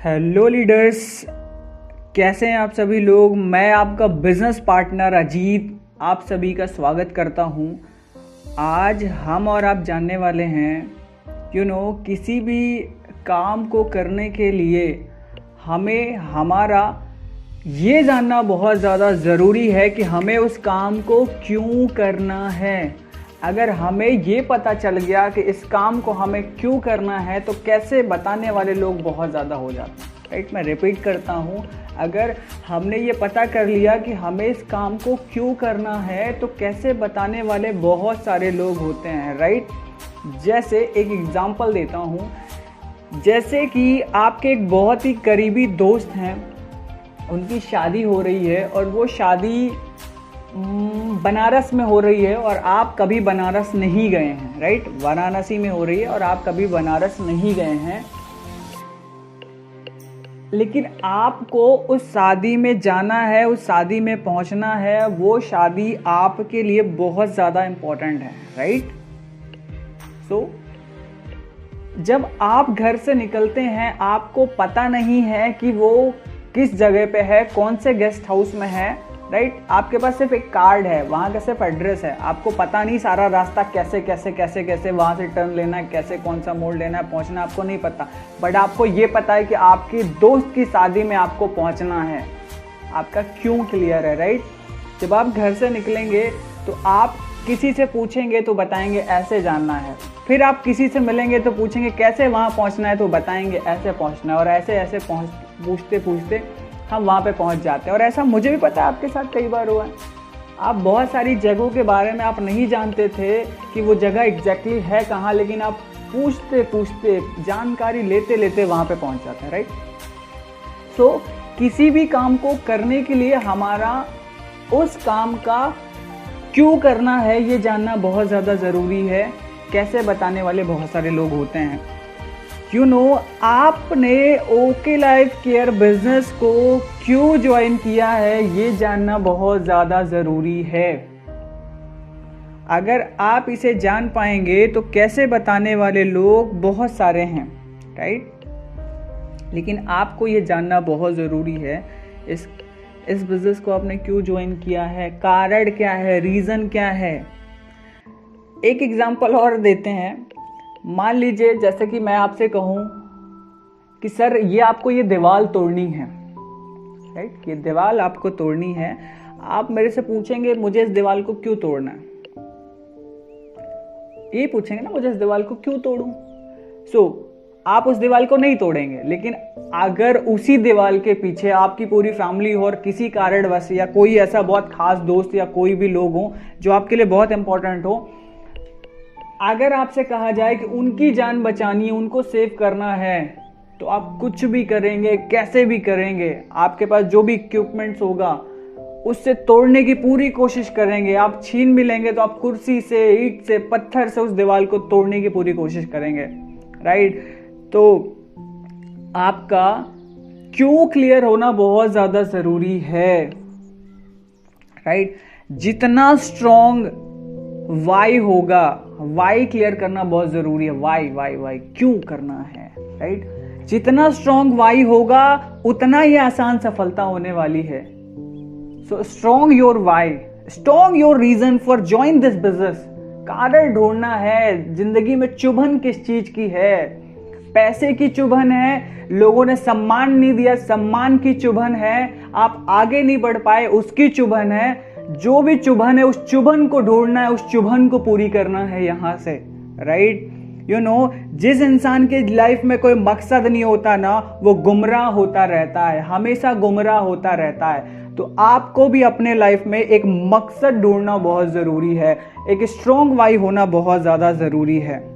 Hello leaders, कैसे हैं आप सभी लोग। मैं आपका बिजनेस पार्टनर अजीत आप सभी का स्वागत करता हूं। आज हम और आप जानने वाले हैं किसी भी काम को करने के लिए हमें हमारा ये जानना बहुत ज़्यादा ज़रूरी है कि हमें उस काम को क्यों करना है। अगर हमें ये पता चल गया कि इस काम को हमें क्यों करना है तो कैसे बताने वाले लोग बहुत ज़्यादा हो जाते हैं। राइट, मैं रिपीट करता हूँ, अगर हमने ये पता कर लिया कि हमें इस काम को क्यों करना है तो कैसे बताने वाले बहुत सारे लोग होते हैं। राइट, जैसे एक एग्जांपल देता हूँ, जैसे कि आपके एक बहुत ही करीबी दोस्त हैं, उनकी शादी हो रही है और वो शादी बनारस में हो रही है और आप कभी बनारस नहीं गए हैं। राइट, वाराणसी में हो रही है और आप कभी बनारस नहीं गए हैं, लेकिन आपको उस शादी में जाना है, उस शादी में पहुंचना है। वो शादी आपके लिए बहुत ज़्यादा इम्पोर्टेंट है। राइट, सो जब आप घर से निकलते हैं, आपको पता नहीं है कि वो किस जगह पे है, कौन से गेस्ट हाउस में है। राइट, आपके पास सिर्फ एक कार्ड है, वहाँ का सिर्फ एड्रेस है, आपको पता नहीं सारा रास्ता कैसे कैसे कैसे कैसे वहाँ से टर्न लेना है, कैसे कौन सा मोड़ लेना है, पहुँचना आपको नहीं पता। बट आपको ये पता है कि आपकी दोस्त की शादी में आपको पहुँचना है। आपका क्यों क्लियर है। राइट, जब आप घर से निकलेंगे तो आप किसी से पूछेंगे तो बताएंगे ऐसे जानना है, फिर आप किसी से मिलेंगे तो पूछेंगे कैसे वहाँ पहुँचना है तो बताएंगे ऐसे पहुँचना है, और ऐसे ऐसे पूछते पूछते हम वहाँ पे पहुँच जाते हैं। और ऐसा मुझे भी पता है, आपके साथ कई बार हुआ है। आप बहुत सारी जगहों के बारे में आप नहीं जानते थे कि वो जगह एग्जैक्टली है कहाँ, लेकिन आप पूछते पूछते जानकारी लेते लेते वहाँ पे पहुँच जाते हैं। राइट, सो किसी भी काम को करने के लिए हमारा उस काम का क्यों करना है ये जानना बहुत ज़्यादा ज़रूरी है। कैसे बताने वाले बहुत सारे लोग होते हैं। आपने ओके लाइफ केयर बिजनेस को क्यों ज्वाइन किया है ये जानना बहुत ज़्यादा ज़रूरी है। अगर आप इसे जान पाएंगे तो कैसे बताने वाले लोग बहुत सारे हैं। राइट, लेकिन आपको ये जानना बहुत ज़रूरी है इस बिजनेस को आपने क्यों ज्वाइन किया है, कारण क्या है, रीज़न क्या है। एक एग्जांपल और देते हैं। मान लीजिए जैसे कि मैं आपसे कहूँ कि सर ये आपको ये दीवार तोड़नी है। राइट, ये दीवार आपको तोड़नी है। आप मेरे से पूछेंगे मुझे इस दीवार को क्यों तोड़ना है, ये पूछेंगे ना, मुझे इस दीवार को क्यों तोड़ूं। आप उस दीवार को नहीं तोड़ेंगे, लेकिन अगर उसी दीवार के पीछे आपकी पूरी फैमिली हो और किसी कारणवश या कोई ऐसा बहुत खास दोस्त या कोई भी लोग हो जो आपके लिए बहुत इंपॉर्टेंट हो, अगर आपसे कहा जाए कि उनकी जान बचानी है, उनको सेव करना है, तो आप कुछ भी करेंगे, कैसे भी करेंगे। आपके पास जो भी इक्विपमेंट्स होगा उससे तोड़ने की पूरी कोशिश करेंगे। आप छीन भी लेंगे तो आप कुर्सी से, ईंट से, पत्थर से उस दीवार को तोड़ने की पूरी कोशिश करेंगे। राइट, तो आपका क्यों क्लियर होना बहुत ज्यादा जरूरी है। राइट, जितना स्ट्रॉन्ग वाई होगा, वाई क्लियर करना बहुत जरूरी है। वाई वाई वाई क्यों करना है। राइट, जितना स्ट्रॉन्ग वाई होगा उतना ही आसान सफलता होने वाली है। So strong your why, strong your reason for join this business. कारण ढूंढना है। जिंदगी में चुभन किस चीज की है। पैसे की चुभन है, लोगों ने सम्मान नहीं दिया, सम्मान की चुभन है, आप आगे नहीं बढ़ पाए उसकी चुभन है। जो भी चुभन है उस चुभन को ढूंढना है, उस चुभन को पूरी करना है यहां से। राइट, जिस इंसान के लाइफ में कोई मकसद नहीं होता ना, वो गुमराह होता रहता है, हमेशा गुमराह होता रहता है। तो आपको भी अपने लाइफ में एक मकसद ढूंढना बहुत जरूरी है, एक स्ट्रॉन्ग वाई होना बहुत ज्यादा जरूरी है।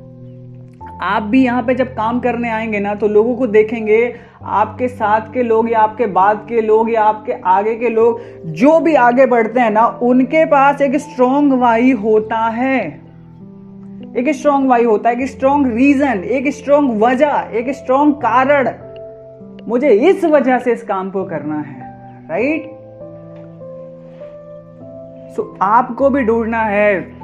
आप भी यहाँ पे जब काम करने आएंगे ना तो लोगों को देखेंगे, आपके साथ के लोग या आपके बाद के लोग या आपके आगे के लोग जो भी आगे बढ़ते हैं ना, उनके पास एक स्ट्रॉन्ग वाई होता है। एक स्ट्रॉन्ग वाई होता है, एक स्ट्रॉन्ग रीजन, एक स्ट्रॉन्ग वजह, एक स्ट्रॉन्ग कारण। मुझे इस वजह से इस काम को करना है। राइट, सो आपको भी ढूंढना है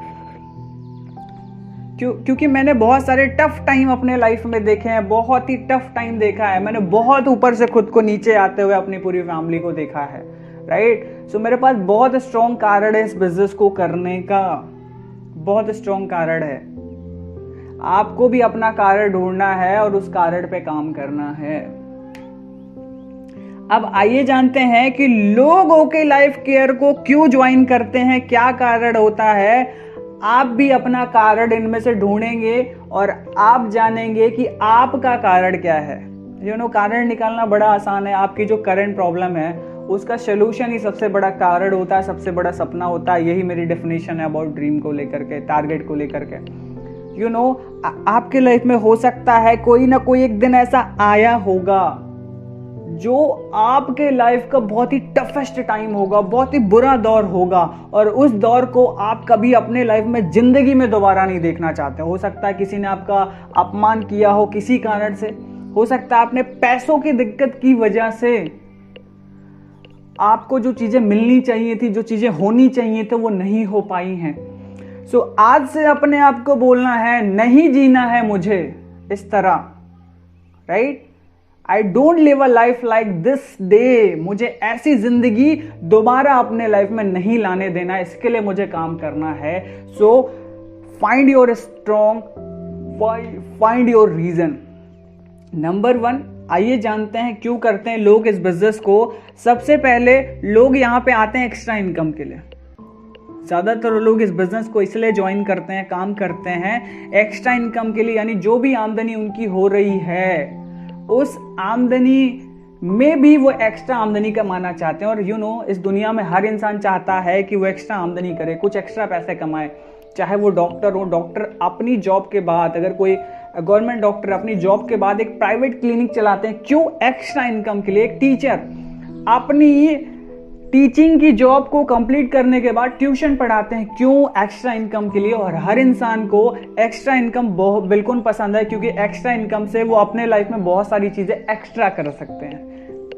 क्योंकि मैंने बहुत सारे टफ टाइम अपने लाइफ में देखे हैं, बहुत ही टफ टाइम देखा है मैंने, बहुत ऊपर से खुद को नीचे आते हुए अपनी पूरी फैमिली को देखा है, राइट। सो मेरे पास बहुत स्ट्रॉन्ग कारण है इस बिजनेस को करने का, बहुत स्ट्रॉन्ग कारण है। आपको भी अपना कारण ढूंढना है और उस कारण पे काम करना है। अब आइए जानते हैं कि लोग ओके लाइफ केयर को क्यों ज्वाइन करते हैं, क्या कारण होता है। आप भी अपना कारण इनमें से ढूंढेंगे और आप जानेंगे कि आपका कारण क्या है। कारण निकालना बड़ा आसान है। आपकी जो करंट प्रॉब्लम है उसका सोल्यूशन ही सबसे बड़ा कारण होता है, सबसे बड़ा सपना होता है। यही मेरी डेफिनेशन है अबाउट ड्रीम को लेकर के, टारगेट को लेकर के। आपके लाइफ में हो सकता है कोई ना कोई एक दिन ऐसा आया होगा जो आपके लाइफ का बहुत ही टफेस्ट टाइम होगा, बहुत ही बुरा दौर होगा, और उस दौर को आप कभी अपने लाइफ में जिंदगी में दोबारा नहीं देखना चाहते। हो सकता है किसी ने आपका अपमान किया हो किसी कारण से, हो सकता है आपने पैसों की दिक्कत की वजह से आपको जो चीजें मिलनी चाहिए थी, जो चीजें होनी चाहिए थी, वो नहीं हो पाई हैं। सो आज से अपने आप को बोलना है, नहीं जीना है मुझे इस तरह, right. I don't live a life like this day. मुझे ऐसी जिंदगी दोबारा अपने लाइफ में नहीं लाने देना, इसके लिए मुझे काम करना है। So find your strong, find your reason. Number 1, आइए जानते हैं क्यों करते हैं लोग इस बिजनेस को। सबसे पहले लोग यहां पे आते हैं एक्स्ट्रा इनकम के लिए। ज्यादातर लोग इस बिजनेस को इसलिए ज्वाइन करते हैं, काम करते हैं एक्स्ट्रा इनकम के लिए, यानी जो भी आमदनी उनकी हो रही है उस आमदनी में भी वो एक्स्ट्रा आमदनी कमाना चाहते हैं। और इस दुनिया में हर इंसान चाहता है कि वो एक्स्ट्रा आमदनी करे, कुछ एक्स्ट्रा पैसे कमाए। चाहे वो डॉक्टर हो, डॉक्टर अपनी जॉब के बाद, अगर कोई गवर्नमेंट डॉक्टर अपनी जॉब के बाद एक प्राइवेट क्लिनिक चलाते हैं, क्यों? एक्स्ट्रा इनकम के लिए। एक टीचर अपनी टीचिंग की जॉब को कंप्लीट करने के बाद ट्यूशन पढ़ाते हैं, क्यों? एक्स्ट्रा इनकम के लिए। और हर इंसान को एक्स्ट्रा इनकम बहुत बिल्कुल पसंद है, क्योंकि एक्स्ट्रा इनकम से वो अपने लाइफ में बहुत सारी चीजें एक्स्ट्रा कर सकते हैं,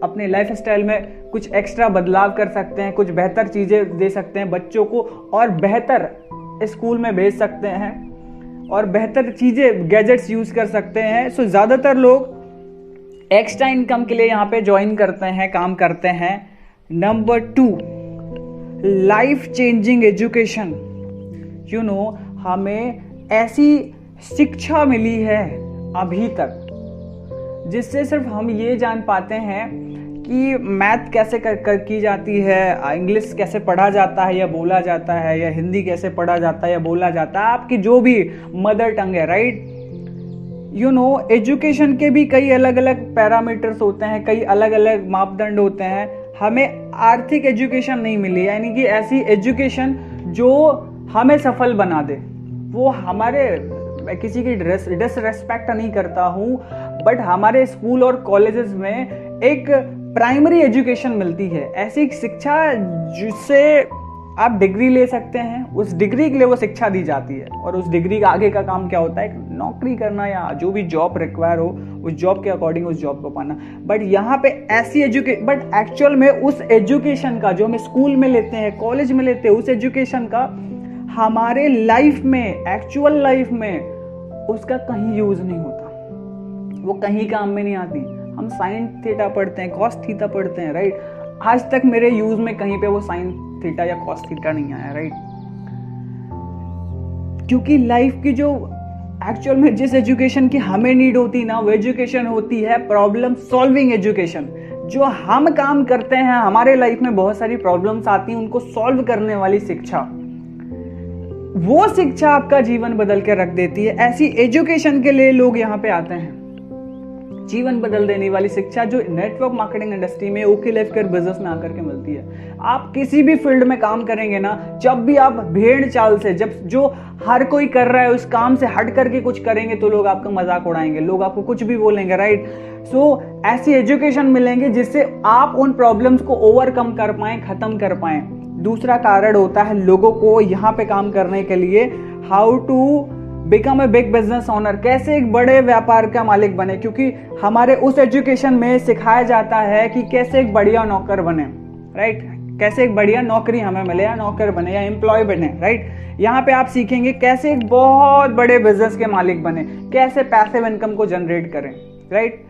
अपने लाइफ स्टाइल में कुछ एक्स्ट्रा बदलाव कर सकते हैं, कुछ बेहतर चीजें दे सकते हैं बच्चों को, और बेहतर स्कूल में भेज सकते हैं, और बेहतर चीजें गैजेट्स यूज कर सकते हैं। सो ज्यादातर लोग एक्स्ट्रा इनकम के लिए यहाँ पे ज्वाइन करते हैं, काम करते हैं। Number 2, life changing education. हमें ऐसी शिक्षा मिली है अभी तक जिससे सिर्फ हम ये जान पाते हैं कि मैथ कैसे कर की जाती है, इंग्लिश कैसे पढ़ा जाता है या बोला जाता है, या हिंदी कैसे पढ़ा जाता है या बोला जाता है, आपकी जो भी मदर टंग है, राइट। एजुकेशन के भी कई अलग अलग पैरामीटर्स होते हैं, कई अलग अलग मापदंड होते हैं। हमें आर्थिक एजुकेशन नहीं मिली, यानी कि ऐसी एजुकेशन जो हमें सफल बना दे। वो हमारे, मैं किसी की डिसरेस्पेक्ट नहीं करता हूं, बट हमारे स्कूल और कॉलेजेस में एक प्राइमरी एजुकेशन मिलती है, ऐसी शिक्षा जिससे आप डिग्री ले सकते हैं, उस डिग्री के लिए वो शिक्षा दी जाती है, और उस डिग्री का आगे का काम क्या होता है? नौकरी करना या जो भी जॉब रिक्वायर हो उस जॉब के अकॉर्डिंग उस जॉब को पाना। बट यहाँ पे ऐसी बट एक्चुअल में उस एजुकेशन का जो हम स्कूल में लेते हैं, कॉलेज में लेते हैं, उस एजुकेशन का हमारे लाइफ में, एक्चुअल लाइफ में उसका कहीं यूज नहीं होता, वो कहीं काम में नहीं आती। हम साइन थीटा पढ़ते हैं, कॉस थीटा पढ़ते हैं, राइट। आज तक मेरे यूज में कहीं पे वो साइन थीटा या कॉस थीटा नहीं आया, राइट। क्योंकि लाइफ की जो एक्चुअल में जिस एजुकेशन की हमें नीड होती ना, वो एजुकेशन होती है प्रॉब्लम सॉल्विंग एजुकेशन। जो हम काम करते हैं, हमारे लाइफ में बहुत सारी प्रॉब्लम्स आती हैं, उनको सॉल्व करने वाली शिक्षा, वो शिक्षा आपका जीवन बदल के रख देती है। ऐसी एजुकेशन के लिए लोग यहाँ पे आते हैं, जीवन बदल देने वाली शिक्षा जो नेटवर्क मार्केटिंग इंडस्ट्री में, ओके लाइफ केयर बिजनेस में आकर के मिलती है। आप किसी भी फील्ड में काम करेंगे ना, जब भी आप भेड़ चाल से, जब जो हर कोई कर रहा है उस काम से हट करके कुछ करेंगे तो लोग आपका मजाक उड़ाएंगे, लोग आपको कुछ भी बोलेंगे, राइट। सो ऐसी एजुकेशन मिलेंगे जिससे आप उन प्रॉब्लम्स को ओवरकम कर पाए, खत्म कर पाए। दूसरा कारण होता है लोगों को यहाँ पे काम करने के लिए, how to become a big business owner, कैसे एक बड़े व्यापार का मालिक बने। क्योंकि हमारे उस एजुकेशन में सिखाया जाता है कि कैसे एक बढ़िया नौकर बने, राइट। कैसे एक बढ़िया नौकरी हमें मिले, या नौकर बने, या एम्प्लॉय बने, राइट। यहाँ पे आप सीखेंगे कैसे एक बहुत बड़े बिजनेस के मालिक बने, कैसे पैसिव इनकम को जनरेट करें, राइट।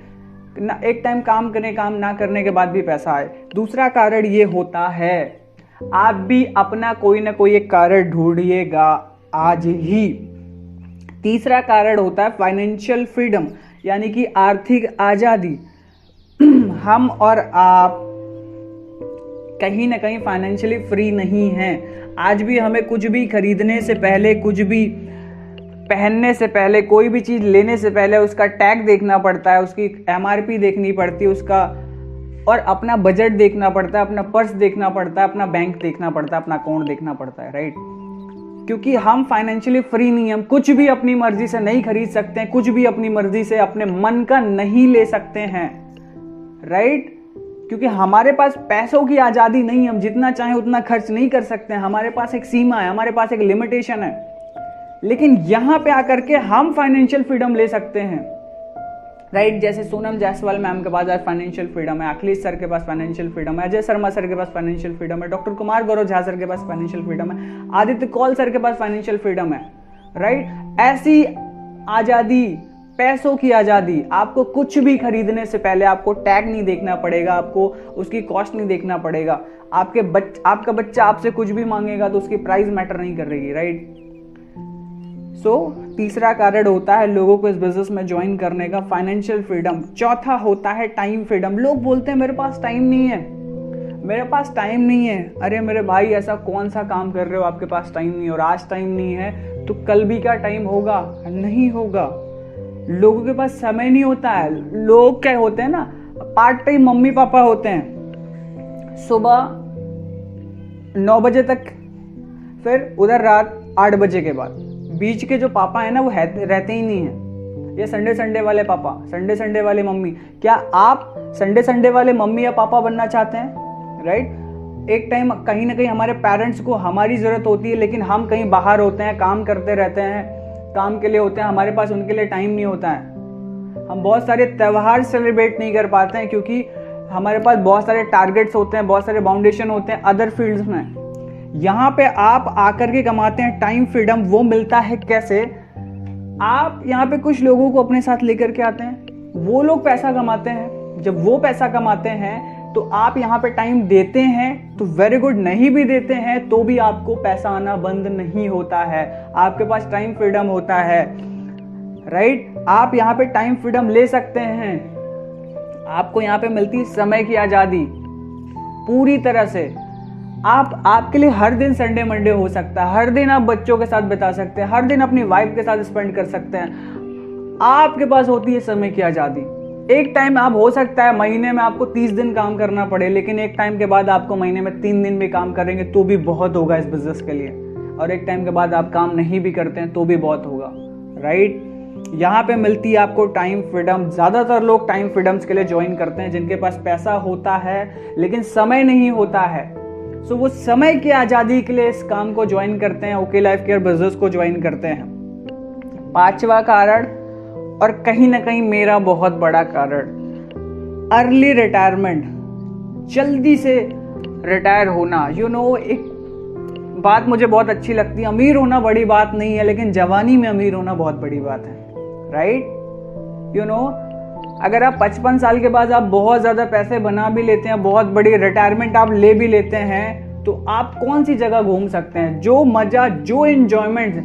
एक टाइम काम करें, काम ना करने के बाद भी पैसा आए। दूसरा कारण ये होता है, आप भी अपना कोई ना कोई एक कारण ढूंढिएगा आज ही। तीसरा कारण होता है फाइनेंशियल फ्रीडम, यानी कि आर्थिक आजादी। हम और आप कहीं ना कहीं फाइनेंशियली फ्री नहीं हैं। आज भी हमें कुछ भी खरीदने से पहले, कुछ भी पहनने से पहले, कोई भी चीज लेने से पहले उसका टैग देखना पड़ता है, उसकी MRP देखनी पड़ती है उसका, और अपना बजट देखना पड़ता है, अपना पर्स देखना पड़ता है, अपना बैंक देखना पड़ता है, अपना अकाउंट देखना पड़ता है, राइट। क्योंकि हम फाइनेंशियली फ्री नहीं, हम कुछ भी अपनी मर्जी से नहीं खरीद सकते हैं, कुछ भी अपनी मर्जी से अपने मन का नहीं ले सकते हैं, राइट। क्योंकि हमारे पास पैसों की आजादी नहीं, हम जितना चाहें उतना खर्च नहीं कर सकते हैं, हमारे पास एक सीमा है, हमारे पास एक लिमिटेशन है। लेकिन यहां पे आकर के हम फाइनेंशियल फ्रीडम ले सकते हैं, राइट। जैसे सोनम जायसवाल मैम के पास आज फाइनेंशियल फ्रीडम है, अखिलेश सर के पास फाइनेंशियल फ्रीडम है, अजय शर्मा सर के पास फाइनेंशियल फ्रीडम है, डॉक्टर कुमार गौरव झा सर के पास फाइनेंशियल फ्रीडम है, आदित्य कौल सर के पास फाइनेंशियल फ्रीडम है, राइट। ऐसी आजादी, पैसों की आजादी, आपको कुछ भी खरीदने से पहले आपको टैग नहीं देखना पड़ेगा, आपको उसकी कॉस्ट नहीं देखना पड़ेगा। आपका बच्चा आपसे कुछ भी मांगेगा तो उसकी प्राइस मैटर नहीं कर रही, राइट। तीसरा कारण होता है लोगों को इस बिजनेस में ज्वाइन करने का, फाइनेंशियल फ्रीडम। चौथा होता है टाइम फ्रीडम। लोग बोलते हैं मेरे पास टाइम नहीं है, मेरे पास टाइम नहीं है। अरे मेरे भाई, ऐसा कौन सा काम कर रहे हो आपके पास टाइम नहीं है? और आज टाइम नहीं है तो कल भी क्या टाइम होगा? नहीं होगा। लोगों के पास समय नहीं होता है। लोग क्या होते हैं ना, पार्ट टाइम मम्मी पापा होते हैं, सुबह 9 बजे तक, फिर उधर रात 8 बजे के बाद। बीच के जो पापा है ना वो रहते ही नहीं है। ये संडे वाले पापा, संडे वाले मम्मी। क्या आप संडे वाले मम्मी या पापा बनना चाहते हैं? राइट। एक टाइम कहीं ना कहीं हमारे पेरेंट्स को हमारी जरूरत होती है, लेकिन हम कहीं बाहर होते हैं, काम करते रहते हैं, काम के लिए होते हैं, हमारे पास उनके लिए टाइम नहीं होता है। हम बहुत सारे त्योहार सेलिब्रेट नहीं कर पाते हैं क्योंकि हमारे पास बहुत सारे टारगेट्स होते हैं, बहुत सारे बाउंडेशन होते हैं अदर फील्ड्स में। यहां पे आप आकर के कमाते हैं टाइम फ्रीडम। वो मिलता है कैसे? आप यहाँ पे कुछ लोगों को अपने साथ लेकर के आते हैं, वो लोग पैसा कमाते हैं। जब वो पैसा कमाते हैं तो आप यहाँ पे टाइम देते हैं तो वेरी गुड, नहीं भी देते हैं तो भी आपको पैसा आना बंद नहीं होता है, आपके पास टाइम फ्रीडम होता है, राइट। आप यहाँ पे टाइम फ्रीडम ले सकते हैं। आपको यहाँ पे मिलती है समय की आजादी पूरी तरह से। आपके लिए हर दिन संडे मंडे हो सकता है, हर दिन आप बच्चों के साथ बिता सकते हैं, हर दिन अपनी वाइफ के साथ स्पेंड कर सकते हैं। आपके पास होती है समय की आजादी। एक टाइम आप हो सकता है महीने में आपको 30 दिन काम करना पड़े, लेकिन एक टाइम के बाद आपको महीने में 3 दिन भी काम करेंगे तो भी बहुत होगा इस बिजनेस के लिए। और एक टाइम के बाद आप काम नहीं भी करते हैं तो भी बहुत होगा, राइट। यहाँ पे मिलती है आपको टाइम फ्रीडम। ज्यादातर लोग टाइम फ्रीडम्स के लिए ज्वाइन करते हैं जिनके पास पैसा होता है लेकिन समय नहीं होता है। सो वो समय की आजादी के लिए इस काम को ज्वाइन करते हैं, ओके लाइफ केयर बिजनेस को ज्वाइन करते हैं। पांचवा कारण, और कहीं ना कहीं मेरा बहुत बड़ा कारण, अर्ली रिटायरमेंट, जल्दी से रिटायर होना। एक बात मुझे बहुत अच्छी लगती है, अमीर होना बड़ी बात नहीं है लेकिन जवानी में अमीर होना बहुत बड़ी बात है, राइट। अगर आप 55 साल के बाद आप बहुत ज्यादा पैसे बना भी लेते हैं, बहुत बड़ी रिटायरमेंट आप ले भी लेते हैं, तो आप कौन सी जगह घूम सकते हैं? जो मजा, जो एंजॉयमेंट,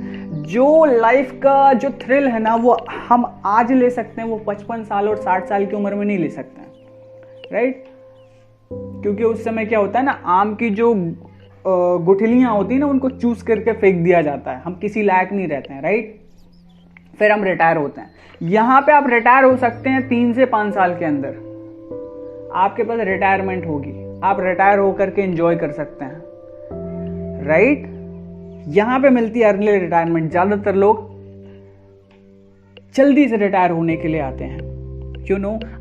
जो लाइफ का जो थ्रिल है ना, वो हम आज ले सकते हैं, वो 55 साल और 60 साल की उम्र में नहीं ले सकते हैं, राइट। क्योंकि उस समय क्या होता है ना, आम की जो गुठलियां होती है ना, उनको चूस करके फेंक दिया जाता है, हम किसी लायक नहीं रहते हैं, राइट। फिर हम रिटायर होते हैं। यहां पे आप रिटायर हो सकते हैं 3 से 5 साल के अंदर, आपके पास रिटायरमेंट होगी, आप रिटायर होकर के एंजॉय कर सकते हैं, राइट। यहां पे मिलती है अर्ली रिटायरमेंट। ज्यादातर लोग जल्दी से रिटायर होने के लिए आते हैं।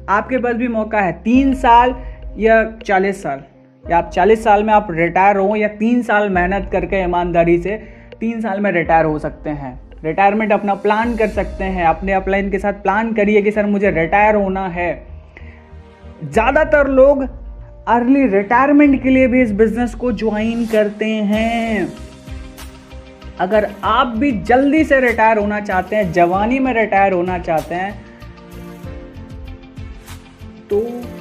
आपके पास भी मौका है 3 साल या 40 साल, या आप 40 साल में आप रिटायर हो, या 3 साल मेहनत करके ईमानदारी से 3 साल में रिटायर हो सकते हैं। रिटायरमेंट अपना प्लान कर सकते हैं, अपने अपलाइन के साथ प्लान करिए कि सर मुझे रिटायर होना है। ज्यादातर लोग अर्ली रिटायरमेंट के लिए भी इस बिजनेस को ज्वाइन करते हैं। अगर आप भी जल्दी से रिटायर होना चाहते हैं, जवानी में रिटायर होना चाहते हैं, तो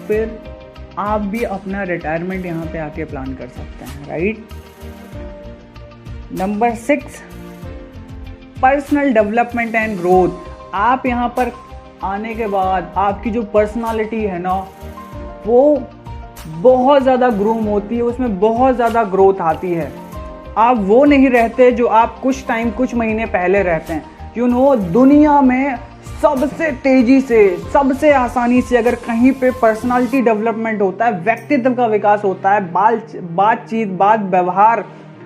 फिर आप भी अपना रिटायरमेंट यहाँ पे आके प्लान कर सकते हैं, right. Number 6, personal development and growth. आप यहाँ पर आने के बाद आपकी जो पर्सनालिटी है ना, वो बहुत ज़्यादा ग्रूम होती है, उसमें बहुत ज़्यादा ग्रोथ आती है। आप वो नहीं रहते जो आप कुछ महीने पहले रहते हैं। दुनिया में सबसे तेजी से, सबसे आसानी से अगर कहीं पे पर्सनालिटी डेवलपमेंट होता है, व्यक्तित्व का विकास होता है, बातचीत, व्यवहार,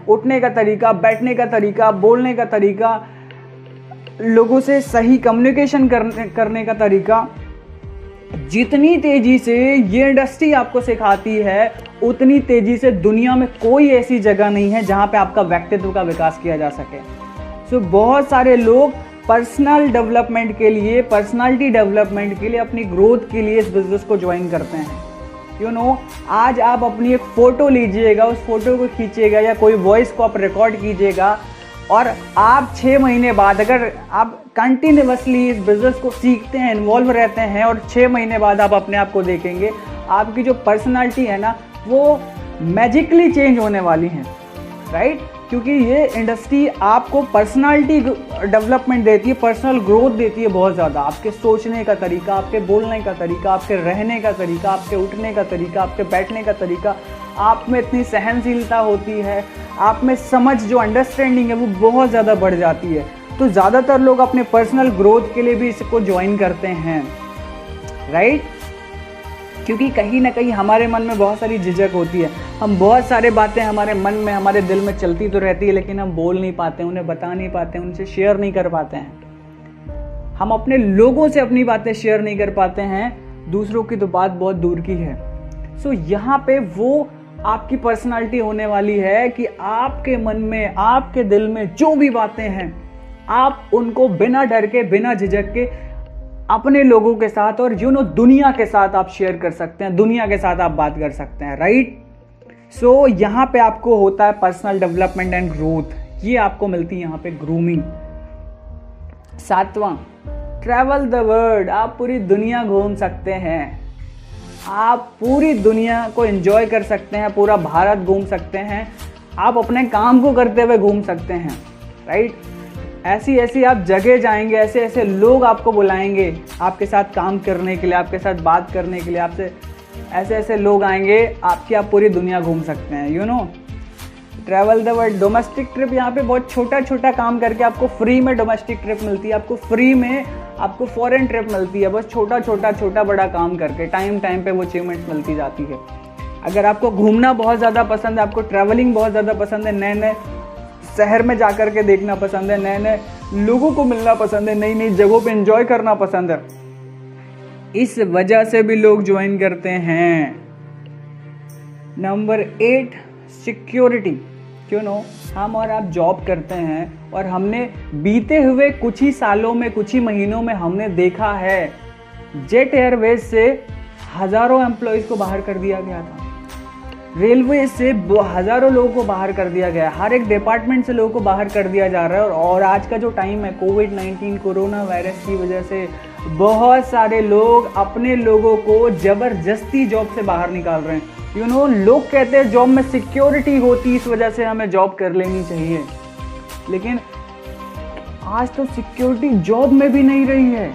उठने का तरीका, बैठने का तरीका, बोलने का तरीका, लोगों से सही कम्युनिकेशन करने का तरीका, जितनी तेजी से ये इंडस्ट्री आपको सिखाती है, उतनी तेजी से दुनिया में कोई ऐसी जगह नहीं है जहां पे आपका व्यक्तित्व का विकास किया जा सके। सो बहुत सारे लोग पर्सनल डेवलपमेंट के लिए, पर्सनालिटी डेवलपमेंट के लिए, अपनी ग्रोथ के लिए इस बिजनेस को ज्वाइन करते हैं। आज आप अपनी एक फोटो लीजिएगा, उस फोटो को खींचिएगा या कोई वॉइस को आप रिकॉर्ड कीजिएगा, और आप 6 महीने बाद अगर आप कंटिन्यूअसली इस बिजनेस को सीखते हैं, इन्वॉल्व रहते हैं, और 6 महीने बाद आप अपने आप को देखेंगे, आपकी जो पर्सनालिटी है ना, वो मैजिकली चेंज होने वाली है, राइट। क्योंकि ये इंडस्ट्री आपको पर्सनालिटी डेवलपमेंट देती है, पर्सनल ग्रोथ देती है बहुत ज़्यादा। आपके सोचने का तरीका, आपके बोलने का तरीका, आपके रहने का तरीका, आपके उठने का तरीका, आपके बैठने का तरीका, आप में इतनी सहनशीलता होती है, आप में समझ, जो अंडरस्टैंडिंग है वो बहुत ज़्यादा बढ़ जाती है। तो ज़्यादातर लोग अपने पर्सनल ग्रोथ के लिए भी इसको ज्वाइन करते हैं, राइट। क्योंकि कहीं ना कहीं हमारे मन में बहुत सारी झिझक होती है, हम बहुत सारे बातें हमारे मन में, हमारे दिल में चलती तो रहती है, लेकिन हम बोल नहीं पाते, उन्हें बता नहीं पाते, उनसे शेयर नहीं कर पाते हैं। हम अपने लोगों से अपनी बातें शेयर नहीं कर पाते हैं, दूसरों की तो बात बहुत दूर की है। सो यहाँ पे वो आपकी पर्सनालिटी होने वाली है कि आपके मन में, आपके दिल में जो भी बातें हैं, आप उनको बिना डर के, बिना झिझक के अपने लोगों के साथ और दुनिया के साथ आप शेयर कर सकते हैं, दुनिया के साथ आप बात कर सकते हैं, राइट। सो यहाँ पे आपको होता है पर्सनल डेवलपमेंट एंड ग्रोथ, ये आपको मिलती है यहाँ पे ग्रूमिंग। 7वां, ट्रैवल द वर्ल्ड। आप पूरी दुनिया घूम सकते हैं, आप पूरी दुनिया को एंजॉय कर सकते हैं, पूरा भारत घूम सकते हैं, आप अपने काम को करते हुए घूम सकते हैं, राइट। ऐसी ऐसी आप जगह जाएंगे, ऐसे ऐसे लोग आपको बुलाएंगे आपके साथ काम करने के लिए, आपके साथ बात करने के लिए, आपसे ऐसे ऐसे लोग आएंगे आपकी, आप पूरी दुनिया घूम सकते हैं। Travel the world. Domestic trip, यहाँ पे बहुत छोटा छोटा काम करके आपको फ्री में डोमेस्टिक ट्रिप मिलती है, आपको फ्री में आपको फॉरेन ट्रिप मिलती है, बस छोटा बड़ा काम करके टाइम पे वो अचीवमेंट मिलती जाती है। अगर आपको घूमना बहुत ज़्यादा पसंद है, आपको ट्रैवलिंग बहुत ज़्यादा पसंद है, नए नए शहर में जाकर के देखना पसंद है, नए नए लोगों को मिलना पसंद है, नई नई जगहों पे एंजॉय करना पसंद है, इस वजह से भी लोग ज्वाइन करते हैं। Number 8, security. हम और आप जॉब करते हैं और हमने बीते हुए कुछ ही सालों में, कुछ ही महीनों में हमने देखा है जेट एयरवेज से हजारों एम्प्लॉयज को बाहर कर दिया गया था, रेलवे से हजारों लोगों को बाहर कर दिया गया, हर एक डिपार्टमेंट से लोगों को बाहर कर दिया जा रहा है। और आज का जो टाइम है, कोविड-19 कोरोना वायरस की वजह से बहुत सारे लोग अपने लोगों को जबरदस्ती जॉब से बाहर निकाल रहे हैं। लोग कहते हैं जॉब में सिक्योरिटी होती, इस वजह से हमें जॉब कर लेनी चाहिए, लेकिन आज तो सिक्योरिटी जॉब में भी नहीं रही है।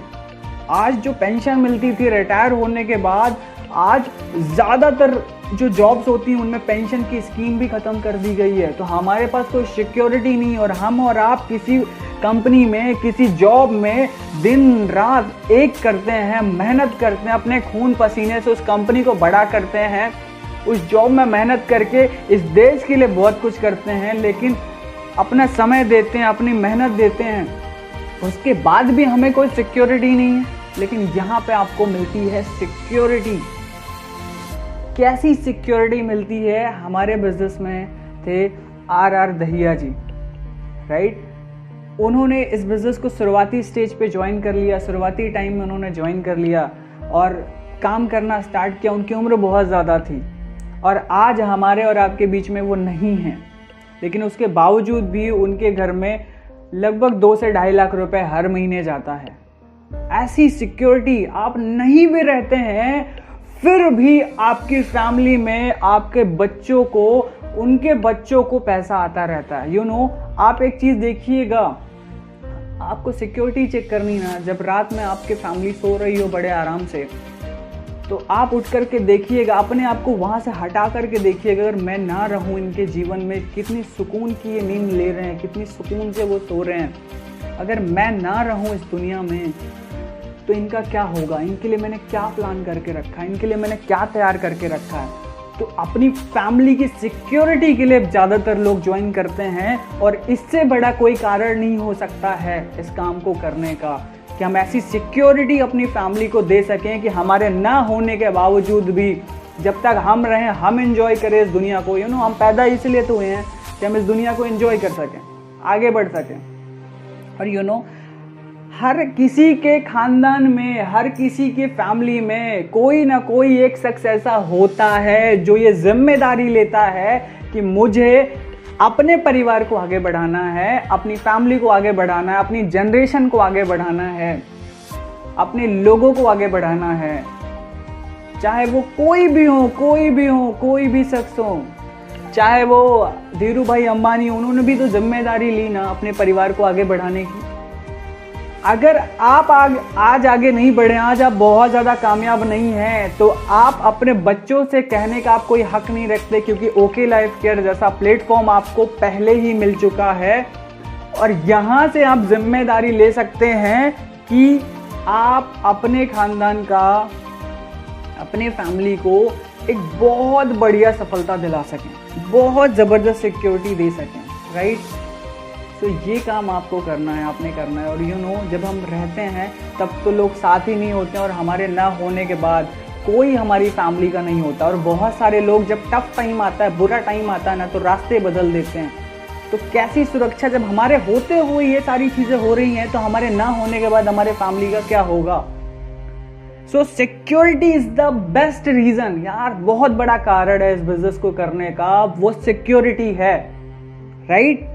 आज जो पेंशन मिलती थी रिटायर होने के बाद, आज ज़्यादातर जो जॉब्स होती हैं उनमें पेंशन की स्कीम भी ख़त्म कर दी गई है। तो हमारे पास कोई सिक्योरिटी नहीं, और हम और आप किसी कंपनी में, किसी जॉब में दिन रात एक करते हैं, मेहनत करते हैं, अपने खून पसीने से उस कंपनी को बड़ा करते हैं, उस जॉब में मेहनत करके इस देश के लिए बहुत कुछ करते हैं, लेकिन अपना समय देते हैं, अपनी मेहनत देते हैं, उसके बाद भी हमें कोई सिक्योरिटी नहीं है। लेकिन यहाँ पे आपको मिलती है सिक्योरिटी। कैसी सिक्योरिटी मिलती है? हमारे बिजनेस में थे आर दहिया जी, राइट। उन्होंने इस बिज़नेस को शुरुआती स्टेज पे ज्वाइन कर लिया, शुरुआती टाइम में उन्होंने ज्वाइन कर लिया और काम करना स्टार्ट किया। उनकी उम्र बहुत ज़्यादा थी और आज हमारे और आपके बीच में वो नहीं है। लेकिन उसके बावजूद भी उनके घर में लगभग 2 से 2.5 लाख रुपए हर महीने जाता है। ऐसी सिक्योरिटी आप नहीं भी रहते हैं, फिर भी आपकी फैमिली में आपके बच्चों को, उनके बच्चों को पैसा आता रहता है। आप एक चीज देखिएगा, आपको सिक्योरिटी चेक करनी ना, जब रात में आपके फैमिली सो रही हो बड़े आराम से, तो आप उठ करके देखिएगा, अपने आप को वहां से हटा करके देखिएगा, अगर मैं ना रहूं इनके जीवन में, कितनी सुकून की ये नींद ले रहे हैं, कितनी सुकून से वो सो रहे हैं। अगर मैं ना रहूं इस दुनिया में तो इनका क्या होगा, इनके लिए मैंने क्या प्लान करके रखा है, इनके लिए मैंने क्या तैयार करके रखा है। तो अपनी फैमिली की सिक्योरिटी के लिए ज़्यादातर लोग ज्वाइन करते हैं, और इससे बड़ा कोई कारण नहीं हो सकता है इस काम को करने का, कि हम ऐसी सिक्योरिटी अपनी फैमिली को दे सकें कि हमारे ना होने के बावजूद भी जब तक हम रहें, हम एंजॉय करें इस दुनिया को। हम पैदा इसलिए तो हुए हैं कि हम इस दुनिया को एंजॉय कर सकें, आगे बढ़ सकें। और हर किसी के खानदान में, हर किसी के फैमिली में कोई ना कोई एक शख्स ऐसा होता है जो ये जिम्मेदारी लेता है कि मुझे अपने परिवार को आगे बढ़ाना है, अपनी फैमिली को आगे बढ़ाना है, अपनी जनरेशन को आगे बढ़ाना है, अपने लोगों को आगे बढ़ाना है, चाहे वो कोई भी हो, कोई भी शख्स हो, चाहे वो धीरू भाई अंबानी, उन्होंने भी तो जिम्मेदारी ली ना अपने परिवार को आगे बढ़ाने की। अगर आप आज आगे नहीं बढ़े, आज आप बहुत ज़्यादा कामयाब नहीं हैं, तो आप अपने बच्चों से कहने का आप कोई हक नहीं रखते, क्योंकि ओके लाइफ केयर जैसा प्लेटफॉर्म आपको पहले ही मिल चुका है। और यहाँ से आप जिम्मेदारी ले सकते हैं कि आप अपने खानदान का, अपने फैमिली को एक बहुत बढ़िया सफलता दिला सकें, बहुत ज़बरदस्त सिक्योरिटी दे सकें, राइट। तो ये काम आपको करना है, आपने करना है। और जब हम रहते हैं तब तो लोग साथ ही नहीं होते, और हमारे ना होने के बाद कोई हमारी फैमिली का नहीं होता। और बहुत सारे लोग जब टफ टाइम आता है, बुरा टाइम आता है ना, तो रास्ते बदल देते हैं। तो कैसी सुरक्षा, जब हमारे होते हुए ये सारी चीज़ें हो रही हैं, तो हमारे ना होने के बाद हमारे फैमिली का क्या होगा। So security is the best reason यार, बहुत बड़ा कारण है इस बिजनेस को करने का, वो सिक्योरिटी है, राइट।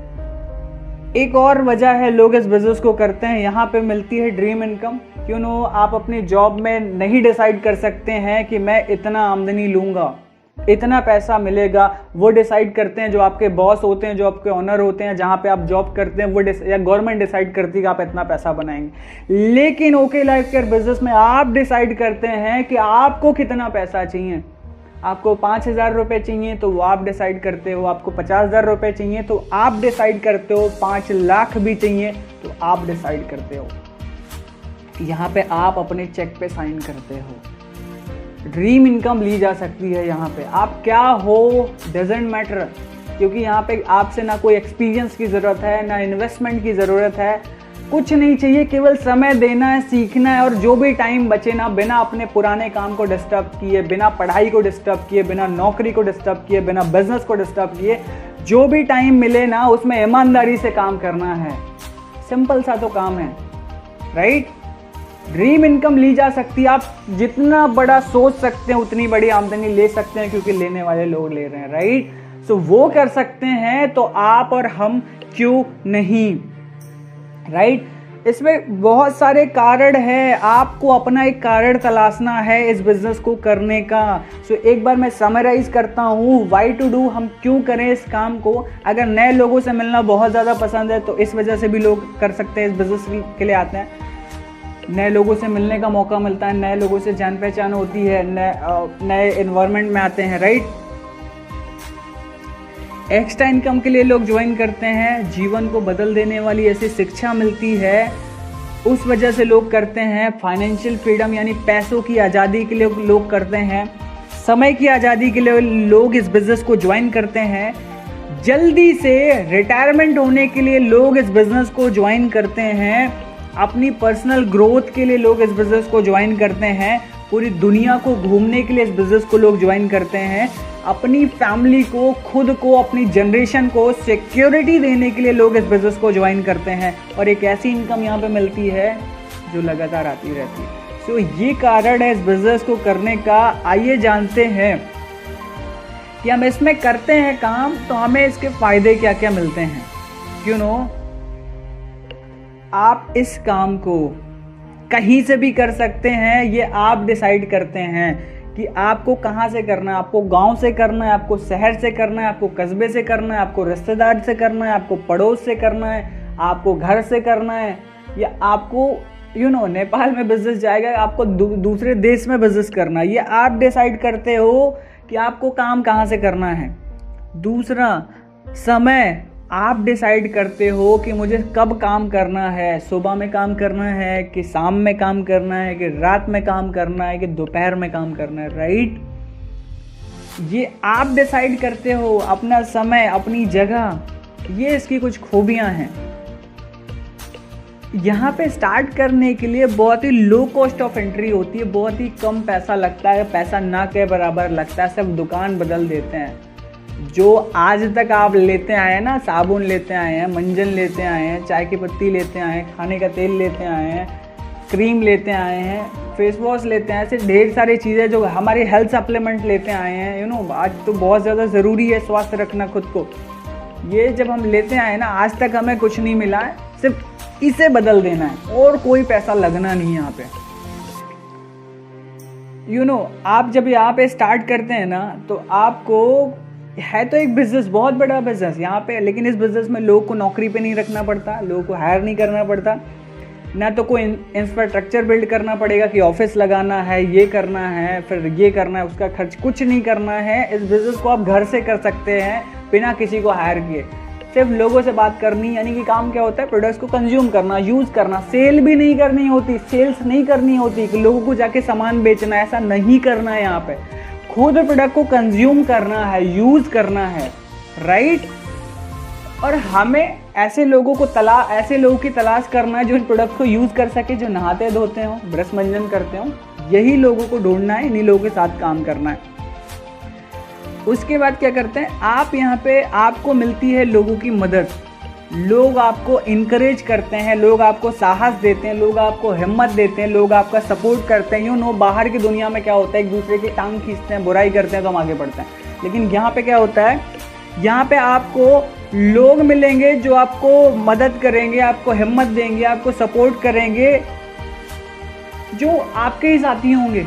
एक और वजह है लोग इस बिजनेस को करते हैं, यहाँ पे मिलती है ड्रीम इनकम। आप अपनी जॉब में नहीं डिसाइड कर सकते हैं कि मैं इतना आमदनी लूंगा, इतना पैसा मिलेगा। वो डिसाइड करते हैं जो आपके बॉस होते हैं, जो आपके ऑनर होते हैं, जहाँ पे आप जॉब करते हैं, वो या गवर्नमेंट डिसाइड करती है कि आप इतना पैसा बनाएंगे। लेकिन ओके लाइफ केयर बिजनेस में आप डिसाइड करते हैं कि आपको कितना पैसा चाहिए। आपको 5,000 रुपये चाहिए तो वो आप डिसाइड करते हो, आपको 50,000 रुपये चाहिए तो आप डिसाइड करते हो, 5 लाख भी चाहिए तो आप डिसाइड करते हो। यहाँ पे आप अपने चेक पे साइन करते हो। ड्रीम इनकम ली जा सकती है यहाँ पे, आप क्या हो डजेंट मैटर, क्योंकि यहाँ पे आपसे ना कोई एक्सपीरियंस की ज़रूरत है, ना इन्वेस्टमेंट की ज़रूरत है, कुछ नहीं चाहिए, केवल समय देना है, सीखना है। और जो भी टाइम बचे ना, बिना अपने पुराने काम को डिस्टर्ब किए, बिना पढ़ाई को डिस्टर्ब किए, बिना नौकरी को डिस्टर्ब किए, बिना बिजनेस को डिस्टर्ब किए, जो भी टाइम मिले ना उसमें ईमानदारी से काम करना है। सिंपल सा तो काम है, राइट। ड्रीम इनकम ली जा सकती है, आप जितना बड़ा सोच सकते हैं उतनी बड़ी आमदनी ले सकते हैं, क्योंकि लेने वाले लोग ले रहे हैं, राइट। सो वो कर सकते हैं तो आप और हम क्यों नहीं, राइट। इसमें बहुत सारे कारण है, आपको अपना एक कारण तलाशना है इस बिजनेस को करने का। सो एक बार मैं समराइज करता हूँ, वाई टू डू, हम क्यों करें इस काम को। अगर नए लोगों से मिलना बहुत ज़्यादा पसंद है तो इस वजह से भी लोग कर सकते हैं, इस बिजनेस के लिए आते हैं। नए लोगों से मिलने का मौका मिलता है, नए लोगों से जान पहचान होती है, नए एनवायरनमेंट में आते हैं, राइट। एक्स्ट्रा इनकम के लिए लोग ज्वाइन करते हैं, जीवन को बदल देने वाली ऐसी शिक्षा मिलती है, उस वजह से लोग करते हैं। फाइनेंशियल फ्रीडम यानी पैसों की आज़ादी के लिए लोग करते हैं, समय की आज़ादी के लिए लोग इस बिज़नेस को ज्वाइन करते हैं, जल्दी से रिटायरमेंट होने के लिए लोग इस बिज़नेस को ज्वाइन करते हैं, अपनी पर्सनल ग्रोथ के लिए लोग इस बिज़नेस को ज्वाइन करते हैं, पूरी दुनिया को घूमने के लिए इस बिज़नेस को लोग ज्वाइन करते हैं, अपनी फैमिली को, खुद को, अपनी जनरेशन को सिक्योरिटी देने के लिए लोग इस बिज़नेस को ज्वाइन करते हैं। और एक ऐसी इनकम यहाँ पे मिलती है जो लगातार आती रहती है। सो ये कारण है इस बिज़नेस को करने का। आइए जानते हैं कि हम इसमें करते हैं काम तो हमें इसके फायदे क्या क्या मिलते हैं। यू नो, आप इस काम को कहीं से भी कर सकते हैं, ये आप डिसाइड करते हैं कि आपको कहाँ से करना है। आपको गांव से करना है, आपको शहर से करना है, आपको कस्बे से करना है, आपको रिश्तेदार से करना है, आपको पड़ोस से करना है, आपको घर से करना है, या आपको नेपाल में बिजनेस जाएगा, आपको दूसरे देश में बिजनेस करना है। ये आप डिसाइड करते हो कि आपको काम कहाँ से करना है। दूसरा, समय आप डिसाइड करते हो कि मुझे कब काम करना है, सुबह में काम करना है कि शाम में काम करना है कि रात में काम करना है कि दोपहर में काम करना है, राइट। ये आप डिसाइड करते हो अपना समय, अपनी जगह। ये इसकी कुछ खूबियां हैं। यहाँ पे स्टार्ट करने के लिए बहुत ही लो कॉस्ट ऑफ एंट्री होती है, बहुत ही कम पैसा लगता है, पैसा ना के बराबर लगता है, सब दुकान बदल देते हैं। जो आज तक आप लेते आए हैं ना, साबुन लेते आए हैं, मंजन लेते आए हैं, चाय की पत्ती लेते आए हैं, खाने का तेल लेते आए हैं, क्रीम लेते आए हैं, फेस वॉश लेते आए, ऐसे ढेर सारी चीज़ें जो हमारी हेल्थ सप्लीमेंट लेते आए हैं। आज तो बहुत ज़्यादा ज़रूरी है स्वास्थ्य रखना खुद को। ये जब हम लेते आए ना, आज तक हमें कुछ नहीं मिला है, सिर्फ इसे बदल देना है और कोई पैसा लगना नहीं है यहाँ पे। आप जब यहाँ पे स्टार्ट करते हैं ना, तो आपको है तो एक बिजनेस, बहुत बड़ा बिजनेस यहाँ पे, लेकिन इस बिजनेस में लोगों को नौकरी पे नहीं रखना पड़ता, लोगों को हायर नहीं करना पड़ता, ना तो कोई इंफ्रास्ट्रक्चर बिल्ड करना पड़ेगा कि ऑफिस लगाना है, ये करना है, फिर ये करना है, उसका खर्च कुछ नहीं करना है। इस बिजनेस को आप घर से कर सकते हैं बिना किसी को हायर किए। सिर्फ लोगों से बात करनी, यानी कि काम क्या होता है, प्रोडक्ट्स को कंज्यूम करना, यूज़ करना। सेल भी नहीं करनी होती, सेल्स नहीं करनी होती कि लोगों को जाके सामान बेचना, ऐसा नहीं करना है। यहाँ पे खुद प्रोडक्ट को कंज्यूम करना है, यूज़ करना है, राइट। और हमें ऐसे लोगों की तलाश करना है जो इन प्रोडक्ट्स को यूज़ कर सके, जो नहाते धोते हो, ब्रश मंजन करते हो, यही लोगों को ढूंढना है, इन्हीं लोगों के साथ काम करना है। उसके बाद क्या करते हैं आप, यहाँ पे आपको मिलती है लोगों की मदद, लोग आपको इनकरेज करते हैं, लोग आपको साहस देते हैं, लोग आपको हिम्मत देते हैं, लोग आपका सपोर्ट करते हैं। बाहर की दुनिया में क्या होता है, एक दूसरे की टांग खींचते हैं, बुराई करते हैं तो हम आगे बढ़ते हैं। लेकिन यहाँ पे क्या होता है, यहाँ पे आपको लोग मिलेंगे जो आपको मदद करेंगे, आपको हिम्मत देंगे, आपको सपोर्ट करेंगे, जो आपके ही साथी होंगे।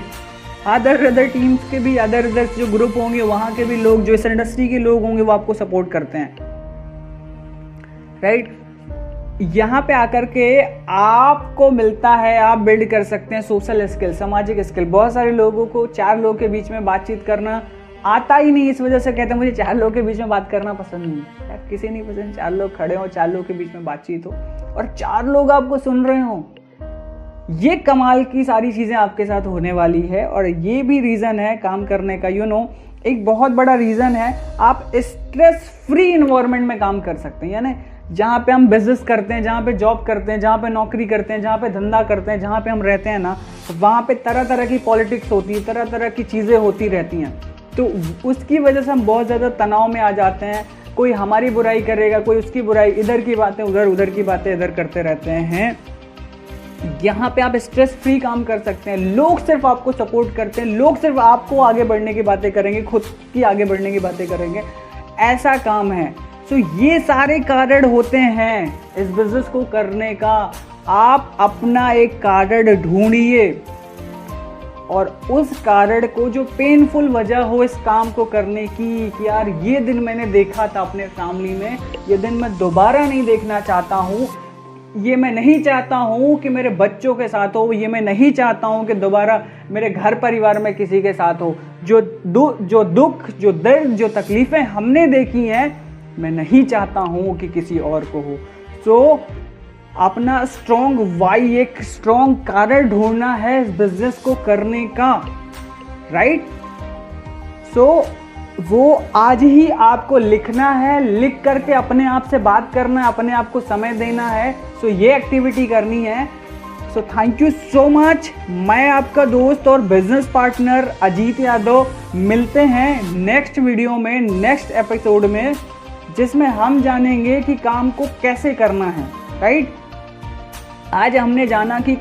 अदर टीम्स के भी, अदर जो ग्रुप होंगे वहाँ के भी लोग, जो इस इंडस्ट्री के लोग होंगे, वो आपको सपोर्ट करते हैं, राइट। यहाँ पे आकर के आपको मिलता है, आप बिल्ड कर सकते हैं सोशल स्किल, सामाजिक स्किल। बहुत सारे लोगों को 4 लोगों के बीच में बातचीत करना आता ही नहीं, इस वजह से कहते हैं मुझे 4 लोगों के बीच में बात करना पसंद नहीं। यार किसी नहीं पसंद 4 लोग खड़े हो, 4 लोगों के बीच में बातचीत हो और 4 लोग आपको सुन रहे हो। ये कमाल की सारी चीज़ें आपके साथ होने वाली है। और ये भी रीज़न है काम करने का, एक बहुत बड़ा रीज़न है, आप स्ट्रेस फ्री इन्वायरमेंट में काम कर सकते हैं। यानी जहाँ पे हम बिजनेस करते हैं, जहाँ पे जॉब करते हैं, जहाँ पे नौकरी करते हैं, जहाँ पे धंधा करते हैं, जहाँ पे हम रहते हैं ना, वहाँ पे तरह तरह की पॉलिटिक्स होती है, तरह तरह की चीज़ें होती रहती हैं। तो उसकी वजह से हम बहुत ज़्यादा तनाव में आ जाते हैं। कोई हमारी बुराई करेगा, कोई उसकी बुराई, इधर की बातें उधर, उधर की बातें इधर करते रहते हैं। यहाँ पे आप स्ट्रेस फ्री काम कर सकते हैं। लोग सिर्फ आपको सपोर्ट करते हैं, लोग सिर्फ आपको आगे बढ़ने की बातें करेंगे, खुद की आगे बढ़ने की बातें करेंगे, ऐसा काम है। तो ये सारे कारण होते हैं इस बिजनेस को करने का। आप अपना एक कारण ढूंढिए और उस कारण को, जो पेनफुल वजह हो इस काम को करने की, कि यार ये दिन मैंने देखा था अपने फैमिली में, ये दिन मैं दोबारा नहीं देखना चाहता हूँ, ये मैं नहीं चाहता हूँ कि मेरे बच्चों के साथ हो, ये मैं नहीं चाहता हूँ कि दोबारा मेरे घर परिवार में किसी के साथ हो। जो दुख, जो दर्द, जो तकलीफ़ें हमने देखी हैं, मैं नहीं चाहता हूँ कि किसी और को हो। सो अपना स्ट्रॉन्ग वाई, एक स्ट्रॉन्ग कारण ढूंढना है इस बिजनेस को करने का, राइट। सो वो आज ही आपको लिखना है, लिख करके अपने आप से बात करना है, अपने आप को समय देना है। सो ये एक्टिविटी करनी है। So thank you so much. मैं आपका दोस्त और बिजनेस पार्टनर अजीत यादव, मिलते हैं नेक्स्ट वीडियो में, नेक्स्ट एपिसोड में, जिसमें हम जानेंगे कि काम को कैसे करना है, राइट। आज हमने जाना कि